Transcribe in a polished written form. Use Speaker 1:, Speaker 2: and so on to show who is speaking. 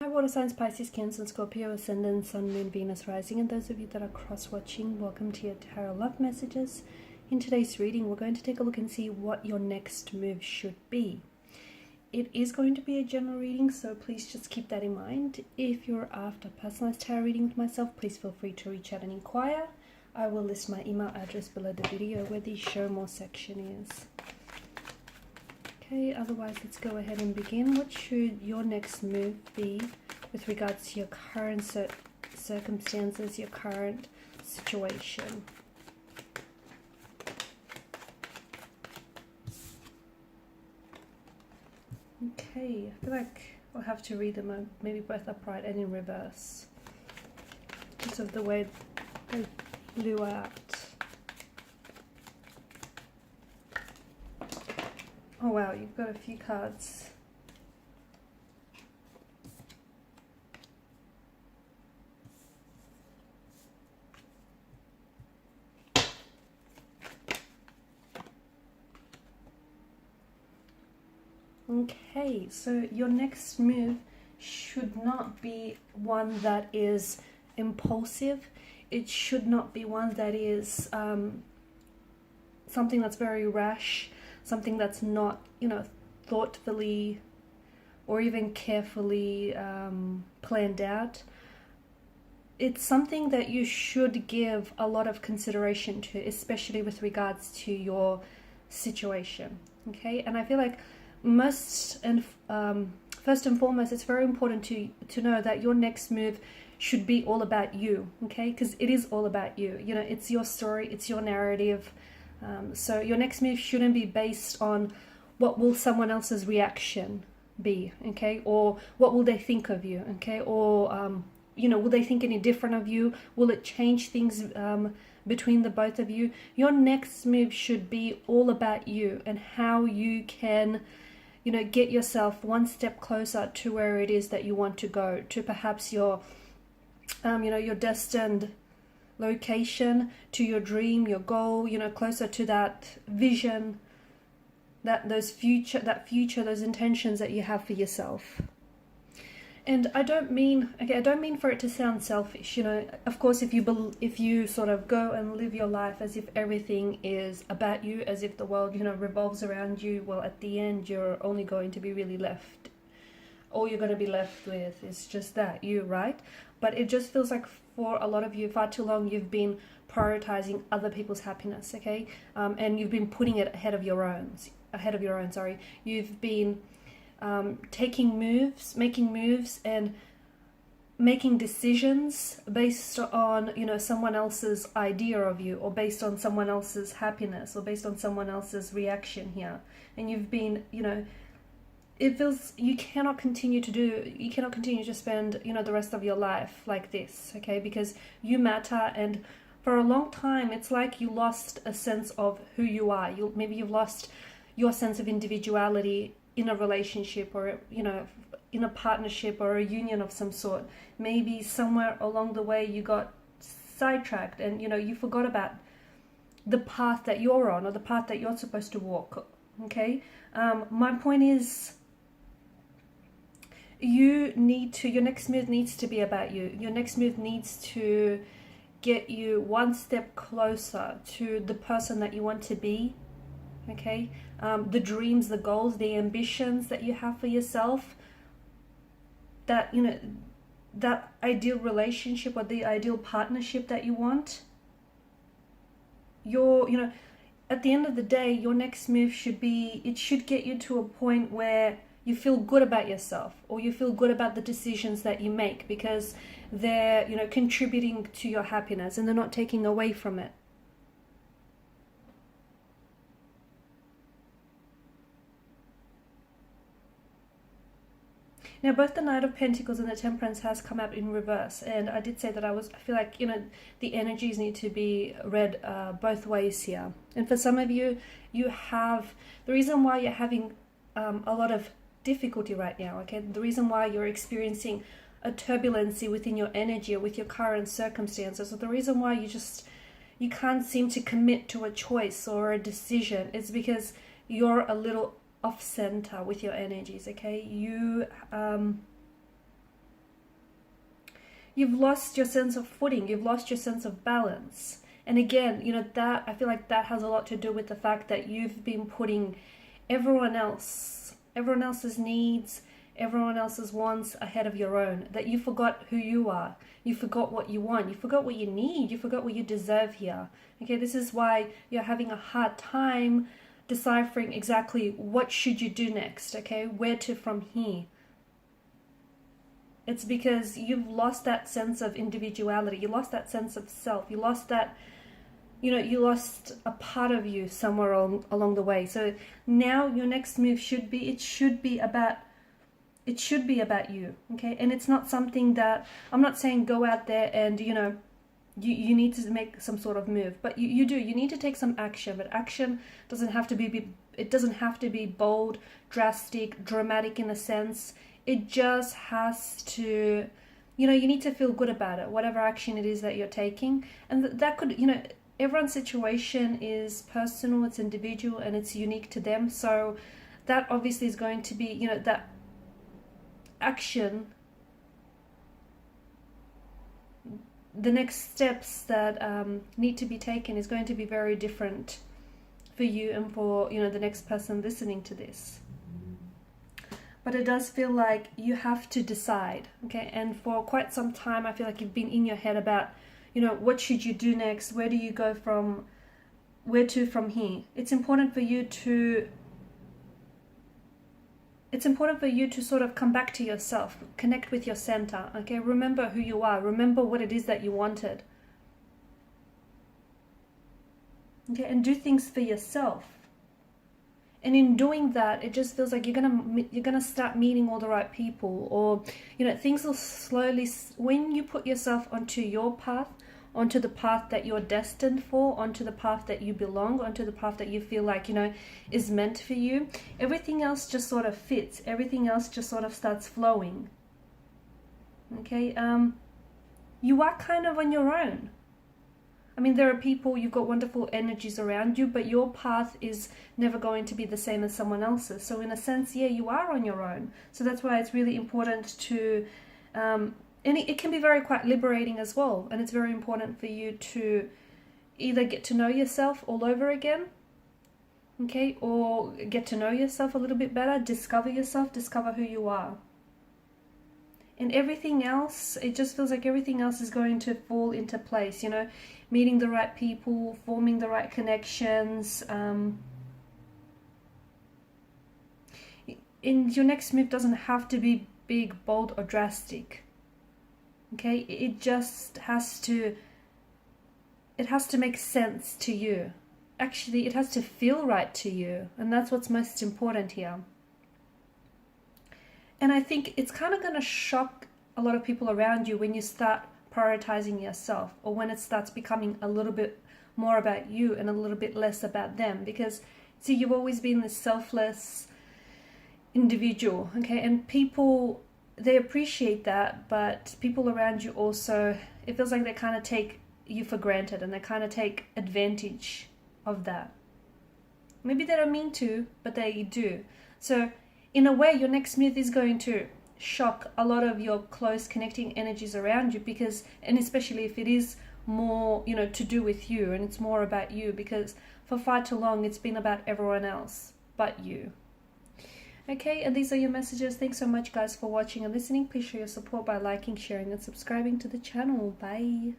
Speaker 1: Hi, Water Signs, Pisces, Cancer, and Scorpio, Ascendant, Sun, Moon, Venus, Rising, and those of you that are cross-watching, welcome to your Tarot Love Messages. In today's reading, we're going to take a look and see what your next move should be. It is going to be a general reading, so please just keep that in mind. If you're after personalized tarot reading with myself, please feel free to reach out and inquire. I will list my email address below the video where the show more section is. Okay, otherwise let's go ahead and begin. What should your next move be with regards to your current circumstances, your current situation? Okay, I feel like I'll have to read them maybe both upright and in reverse because of the way they blew out. Oh wow, you've got a few cards. Okay, so your next move should not be one that is impulsive. It should not be one that is something that's very rash, something that's not, thoughtfully or even carefully planned out. It's something that you should give a lot of consideration to, especially with regards to your situation. Okay, and I feel like first and foremost, it's very important to know that your next move should be all about you. Okay, because it is all about you. It's your story, it's your narrative. So your next move shouldn't be based on what will someone else's reaction be, okay, or what will they think of you, okay, or will they think any different of you? Will it change things between the both of you? Your next move should be all about you and how you can get yourself one step closer to where it is that you want to go, to perhaps your your destined location, to your dream, your goal, closer to that vision, that future, those intentions that you have for yourself. And I don't mean for it to sound selfish. Of course, if you sort of go and live your life as if everything is about you, as if the world, revolves around you, well, at the end, you're only going to be really left. All you're going to be left with is just that, you, right? But it just feels like for a lot of you, far too long, you've been prioritizing other people's happiness, okay? And you've been putting it ahead of your own. You've been making moves and making decisions based on someone else's idea of you, or based on someone else's happiness, or based on someone else's reaction here. And you've been it feels you cannot continue to spend the rest of your life like this, okay? Because you matter, and for a long time it's like you lost a sense of who you are. Maybe you've lost your sense of individuality in a relationship, or in a partnership or a union of some sort. Maybe somewhere along the way you got sidetracked and you forgot about the path that you're on, or the path that you're supposed to walk, okay? My point is, your next move needs to be about you. Your next move needs to get you one step closer to the person that you want to be, okay? The dreams, the goals, the ambitions that you have for yourself, that that ideal relationship or the ideal partnership that you want. At the end of the day, your next move should get you to a point where you feel good about yourself, or you feel good about the decisions that you make, because they're contributing to your happiness and they're not taking away from it. Now, both the Knight of Pentacles and the Temperance has come out in reverse, and I did say that I feel like the energies need to be read both ways here. And for some of you, the reason why you're having a lot of difficulty right now, okay, the reason why you're experiencing a turbulency within your energy or with your current circumstances, or the reason why you can't seem to commit to a choice or a decision, is because you're a little off center with your energies, okay? you've lost your sense of footing, you've lost your sense of balance. And again, you know, that I feel like that has a lot to do with the fact that you've been putting everyone else's needs, everyone else's wants ahead of your own, that you forgot who you are, you forgot what you want, you forgot what you need, you forgot what you deserve here. Okay, this is why you're having a hard time deciphering exactly what should you do next, okay, where to from here. It's because you've lost that sense of individuality, you lost that sense of self, you lost that, you know, you lost a part of you somewhere along the way. So now your next move should be, it should be about you, okay? And it's not something that, I'm not saying go out there and, you know, you need to make some sort of move, but you need to take some action. But action doesn't have to be, it doesn't have to be bold, drastic, dramatic in a sense. It just has to, you know, you need to feel good about it, whatever action it is that you're taking. And that could, you know, everyone's situation is personal, it's individual, and it's unique to them. So that obviously is going to be, you know, that action, the next steps that need to be taken is going to be very different for you and for, you know, the next person listening to this. But it does feel like you have to decide, okay? And for quite some time, I feel like you've been in your head about, you know, what should you do next? Where do you go from, where to from here? It's important for you to sort of come back to yourself, connect with your center, okay? Remember who you are, remember what it is that you wanted. Okay, and do things for yourself. And in doing that, it just feels like you're gonna start meeting all the right people, or, you know, things will slowly, when you put yourself onto your path, onto the path that you're destined for, onto the path that you belong, onto the path that you feel like, you know, is meant for you, everything else just sort of fits, everything else just sort of starts flowing. Okay, you are kind of on your own. I mean, there are people, you've got wonderful energies around you, but your path is never going to be the same as someone else's. So in a sense, yeah, you are on your own. So that's why it's really important to, and it can be very quite liberating as well. And it's very important for you to either get to know yourself all over again, okay, or get to know yourself a little bit better, discover yourself, discover who you are. And everything else, it just feels like everything else is going to fall into place, you know, meeting the right people, forming the right connections. And your next move doesn't have to be big, bold, or drastic. Okay, it just has to, it has to make sense to you. Actually, it has to feel right to you. And that's what's most important here. And I think it's kind of going to shock a lot of people around you when you start prioritizing yourself, or when it starts becoming a little bit more about you and a little bit less about them. Because, see, you've always been this selfless individual, okay? And people, they appreciate that, but people around you also, it feels like they kind of take you for granted, and they kind of take advantage of that. Maybe they don't mean to, but they do. So in a way, your next move is going to shock a lot of your close connecting energies around you, because, and especially if it is more, you know, to do with you, and it's more about you, because for far too long it's been about everyone else but you. Okay, and these are your messages. Thanks so much, guys, for watching and listening. Please show your support by liking, sharing, and subscribing to the channel. Bye.